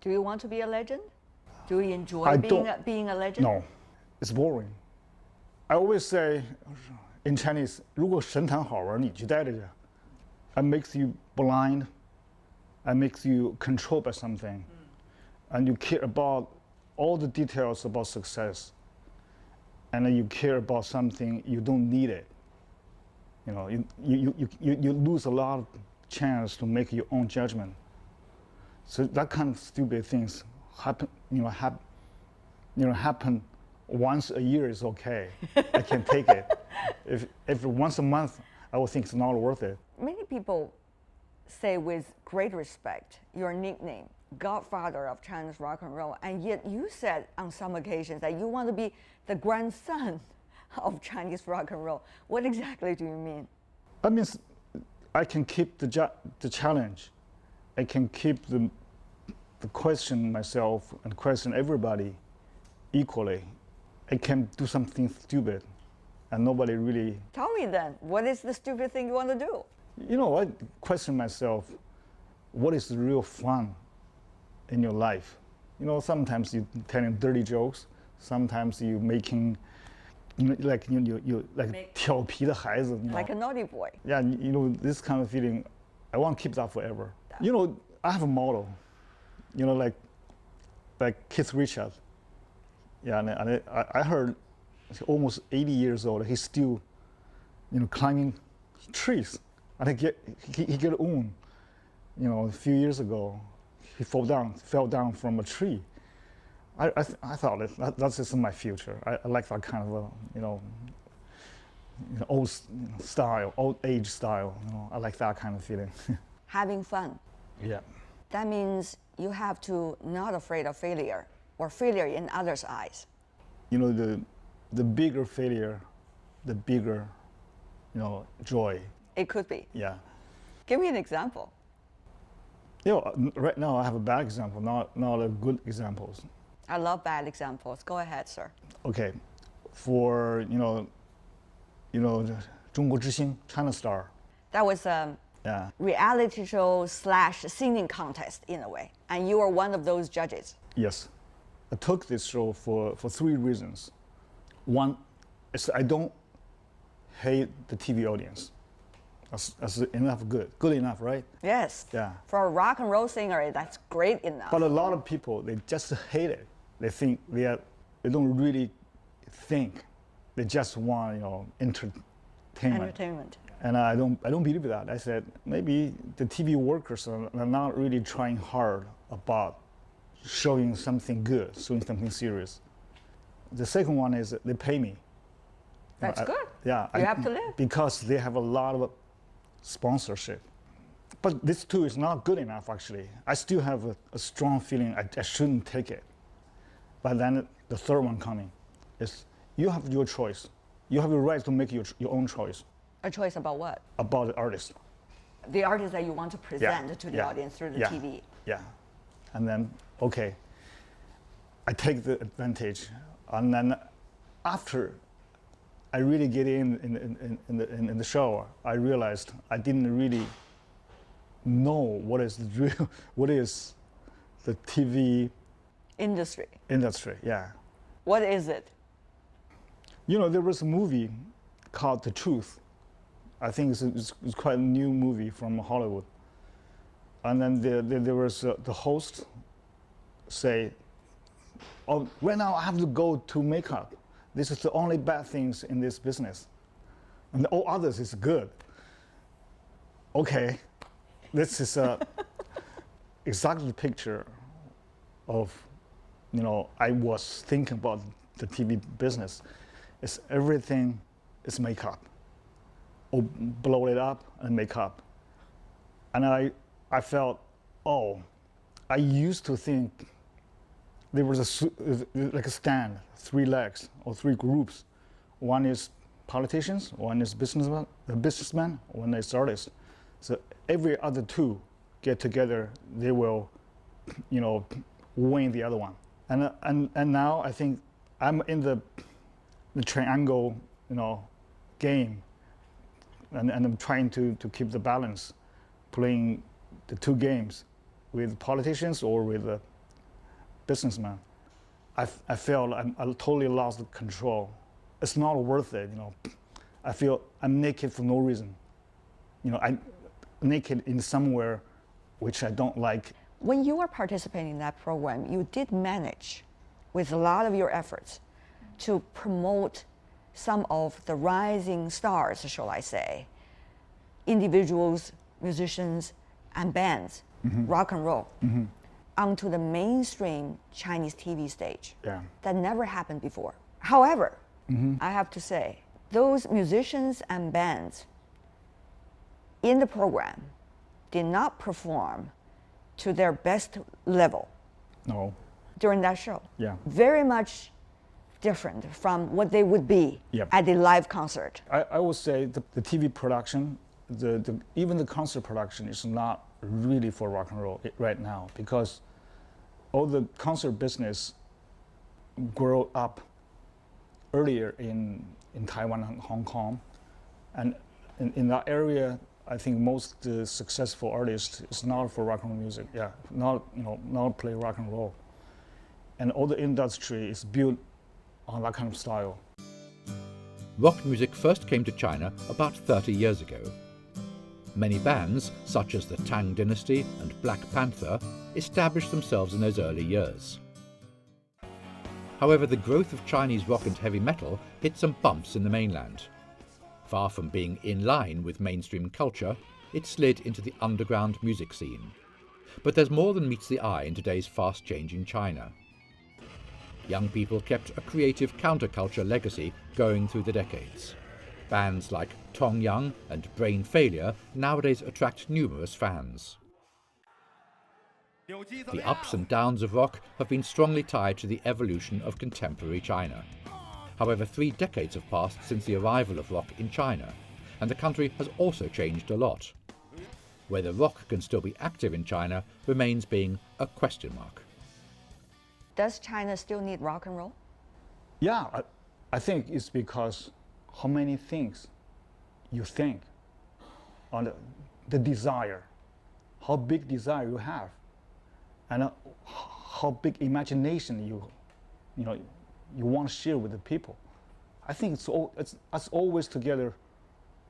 Do you want to be a legend? Do you enjoy being a legend? No, it's boring. I always say in Chinese, 如果神坛好玩，你就待着去。It makes you blind. It makes you controlled by something, and you care about all the details about success, and then you care about something you don't need it. You know, you lose a lot of chance to make your own judgment. So that kind of stupid things happen. Happen once a year is okay. I can take it. If once a month, I would think it's not worth it. Many people say with great respect your nickname, Godfather of Chinese rock and roll, and yet you said on some occasions that you want to be the grandson of Chinese rock and roll. What exactly do you mean? I mean, I can keep the challenge. I can keep the question myself and question everybody equally. I can do something stupid, and nobody really. Tell me then, what is the stupid thing you want to do? You know, I question myself, what is the real fun in your life? You know, sometimes you're telling dirty jokes, sometimes you're making, like 调皮的孩子, like a naughty boy. Yeah, you know, this kind of feeling, I want to keep that forever. You know, I have a model, you know, like Keith Richards. Yeah, and I heard he's almost 80 years old, he's still, you know, climbing trees. And he got owned, you know, a few years ago. He fell down from a tree. I thought that's just my future. I like that kind of old style, old age style. You know, I like that kind of feeling. Having fun. Yeah. That means you have to not afraid of failure or failure in others' eyes. You know, the bigger failure, the bigger, you know, joy. It could be. Yeah. Give me an example. You know, right now I have a bad example, not a good examples. I love bad examples. Go ahead, sir. Okay, for you know, 中国之星, China Star. That was a reality show / singing contest in a way, and you were one of those judges. Yes, I took this show for 3 reasons. One is I don't hate the TV audience. That's good enough, right? Yes. Yeah. For a rock and roll singer, that's great enough. But a lot of people, they just hate it. They think they don't really think. They just want, you know, entertainment. And I don't believe that. I said maybe the TV workers are not really trying hard about showing something good, showing something serious. The second one is they pay me. That's good. Yeah. You have to live. Because they have a lot of sponsorship. But this too is not good enough, actually. I still have a strong feeling I shouldn't take it. But then the third one coming is you have your choice. You have the right to make your own choice. A choice about what? About the artist. The artist that you want to present to the audience through the TV. Yeah. And then, okay, I take the advantage. And then after I really get in the show, I realized I didn't really know what is the TV industry. Yeah. What is it? You know, there was a movie called The Truth. I think it's quite a new movie from Hollywood. And then there was the host say, "Oh, right now I have to go to makeup. This is the only bad things in this business, and all others is good." Okay, this is exactly the picture of, you know, I was thinking about the TV business. It's everything is makeup, or blow it up and makeup. And I felt, oh, I used to think there was like a stand, 3 legs or 3 groups. One is politicians, one is businessman, one is artist. So every other 2 get together, they will, you know, win the other one. And now I think I'm in the triangle, you know, game, and I'm trying to keep the balance, playing the 2 games with politicians or with businessman, I feel I totally lost control. It's not worth it, you know. I feel I'm naked for no reason. You know, I'm naked in somewhere which I don't like. When you were participating in that program, you did manage, with a lot of your efforts, to promote some of the rising stars, shall I say, individuals, musicians, and bands, rock and roll, onto the mainstream Chinese TV stage. Yeah. That never happened before. However, I have to say, those musicians and bands in the program did not perform to their best level. No. During that show. Yeah. Very much different from what they would be at a live concert. I would say the TV production, even the concert production is not really for rock and roll right now, because all the concert business grew up earlier in Taiwan and Hong Kong, and in that area, I think most successful artists is not for rock and roll music. Yeah, not play rock and roll, and all the industry is built on that kind of style. Rock music first came to China about 30 years ago. Many bands, such as the Tang Dynasty and Black Panther, established themselves in those early years. However, the growth of Chinese rock and heavy metal hit some bumps in the mainland. Far from being in line with mainstream culture, it slid into the underground music scene. But there's more than meets the eye in today's fast-changing China. Young people kept a creative counterculture legacy going through the decades. Bands like Tong Yang and Brain Failure nowadays attract numerous fans. The ups and downs of rock have been strongly tied to the evolution of contemporary China. However, 3 decades have passed since the arrival of rock in China, and the country has also changed a lot. Whether rock can still be active in China remains being a question mark. Does China still need rock and roll? Yeah, I think it's because how many things you think on the desire, how big desire you have, and how big imagination you want to share with the people. I think it's always together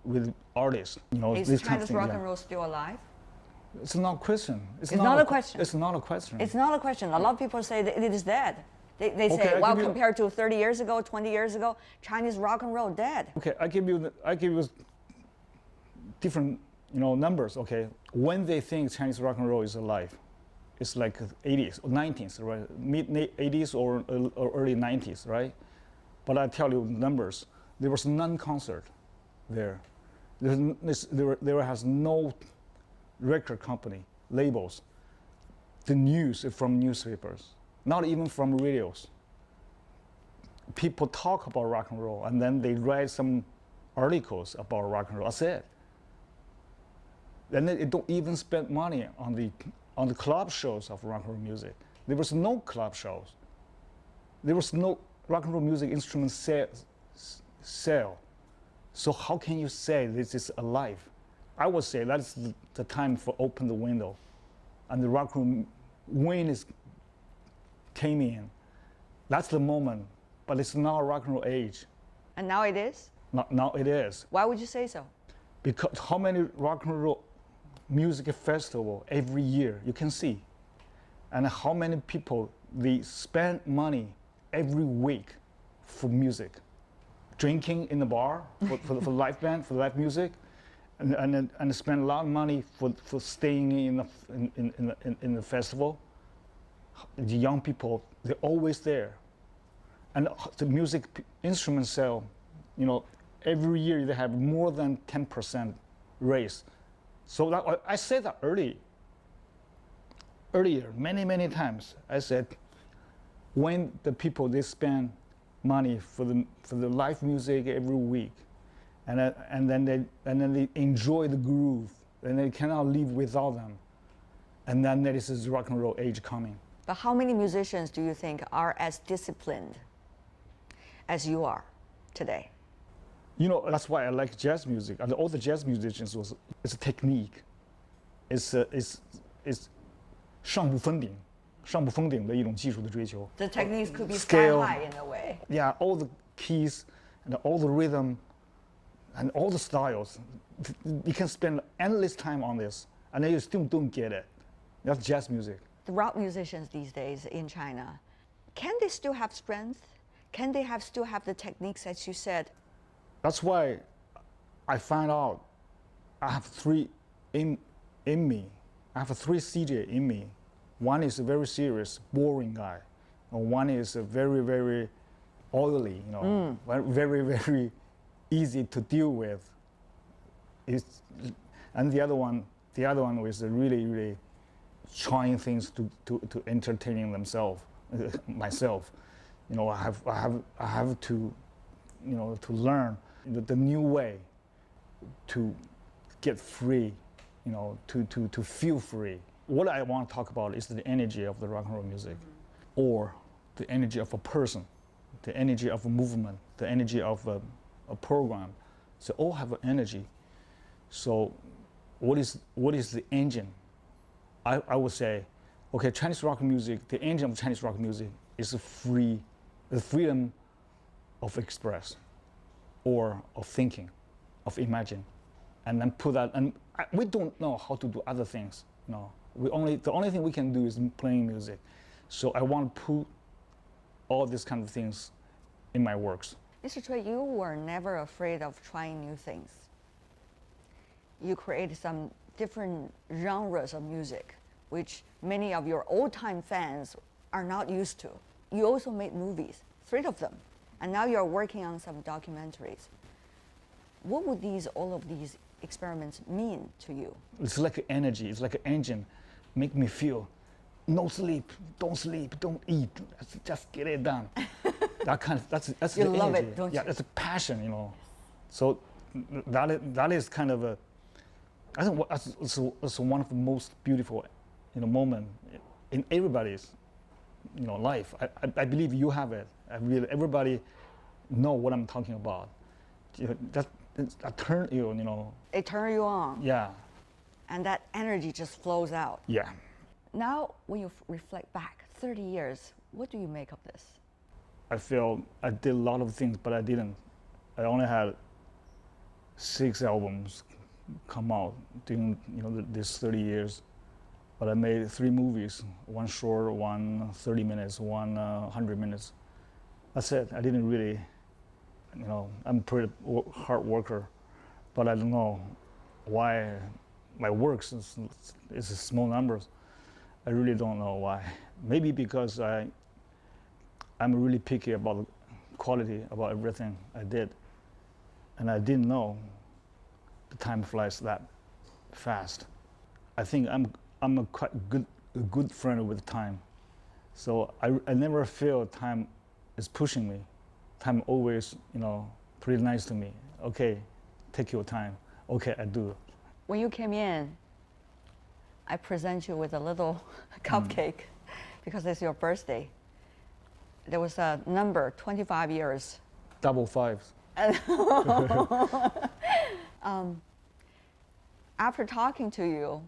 with artists. Is China's rock and roll still alive? It's not a question. It's not a question. It's not a question. It's not a question. A lot of people say that it is dead. They say, well, compared to 30 years ago, 20 years ago, Chinese rock and roll dead. Okay, I give you different numbers. Okay, when they think Chinese rock and roll is alive, it's like 80s or 90s, right? Mid 80s or early 90s, right? But I tell you numbers. There was none concert there. There has no record company, labels, the news from newspapers, not even from radios. People talk about rock and roll, and then they write some articles about rock and roll. That's it. And they don't even spend money on the club shows of rock and roll music. There was no club shows. There was no rock and roll music instrument sale. So how can you say this is alive? I would say that's the time for open the window, and the rock and roll wind came in. That's the moment, but it's not a rock and roll age. And now it is? Now it is. Why would you say so? Because how many rock and roll music festival every year you can see, and how many people they spend money every week for music, drinking in the bar for live band, for live music, and spend a lot of money for staying in the festival. The young people, they're always there, and the music instrument sale, every year they have more than 10% raise. So that, I said that earlier, many times. I said, when the people they spend money for the live music every week, and then they enjoy the groove, and they cannot live without them, and then there is this rock and roll age coming. But how many musicians do you think are as disciplined as you are today? That's why I like jazz music. And all the jazz musicians it's a technique. It's 上不封顶.上不封顶的一种技术的追求。 The techniques could be Scale. sky high in a way. Yeah, all the keys and all the rhythm and all the styles. You can spend endless time on this, and then you still don't get it. That's jazz music. The rock musicians these days in China, can they still have strength? Can they still have the techniques as you said? That's why I find out I have three in me. I have three CJ in me. One is a very serious, boring guy. And one is a very, very oily, very, very easy to deal with. And the other one was really, really trying things to entertaining themselves, myself. I have to, to learn the new way to get free, to feel free. What I want to talk about is the energy of the rock and roll music, or the energy of a person, the energy of a movement, the energy of a program. So all have an energy. So what is the engine? I would say, okay, Chinese rock music, the engine of Chinese rock music is the freedom of express, or of thinking, of imagine, and then put that. And we don't know how to do other things. The only thing we can do is playing music. So I want to put all these kind of things in my works. Mr. Cui, you were never afraid of trying new things. You created some different genres of music, which many of your old-time fans are not used to. You also made movies, 3 of them, and now you're working on some documentaries. What would all of these experiments mean to you? It's like energy. It's like an engine. Make me feel, no sleep, don't eat. Just get it done. That's you the love energy. it, don't yeah, you? it's a passion, So that is kind of a. I think it's one of the most beautiful, moment in everybody's, life. I believe you have it. Everybody know what I'm talking about. That turn you, It turns you on. Yeah. And that energy just flows out. Yeah. Now, when you reflect back 30 years, what do you make of this? I feel I did a lot of things, but I didn't. I only had 6 albums come out during this 30 years, but I made 3 movies: one short, one 30 minutes, one 100 minutes. That's it. I didn't really, I'm a pretty hard worker, but I don't know why my works is small numbers. I really don't know why. Maybe because I'm really picky about quality, about everything I did, and I didn't know the time flies that fast. I think I'm a good friend with time, so I never feel time is pushing me. Time always, pretty nice to me. Okay, take your time. Okay, I do. When you came in, I present you with a little cupcake because it's your birthday. There was a number, 25 years. Double 5s. After talking to you,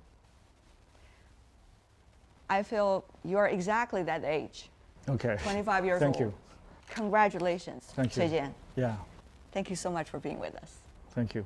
I feel you're exactly that age. Okay. 25 years old. Thank you. Congratulations, Thank you. Cui Jian. Yeah. Thank you so much for being with us. Thank you.